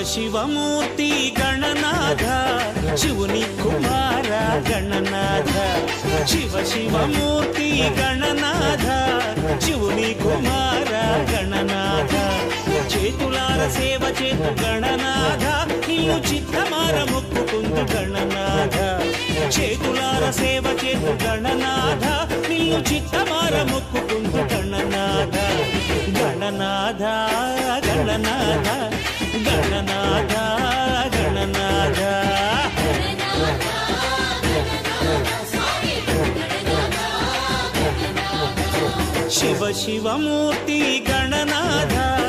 శివమూర్తి గణనాథ శివుని కుమార గణనాథ శివమూర్తి గణనాథ శివుని కుమార గణనాథ చేతులార సేవ చేతు గణనాథ నిన్ను చిత్తమార మొక్కుకుందు గణనాథ చేతులార సేవ చేతు గణనాథ నిన్ను చిత్తమార మొక్కుకుందు గణనాథ గణనాథ గణనాథ గణనాథ గణనాథ శివమూర్తి గణనాథ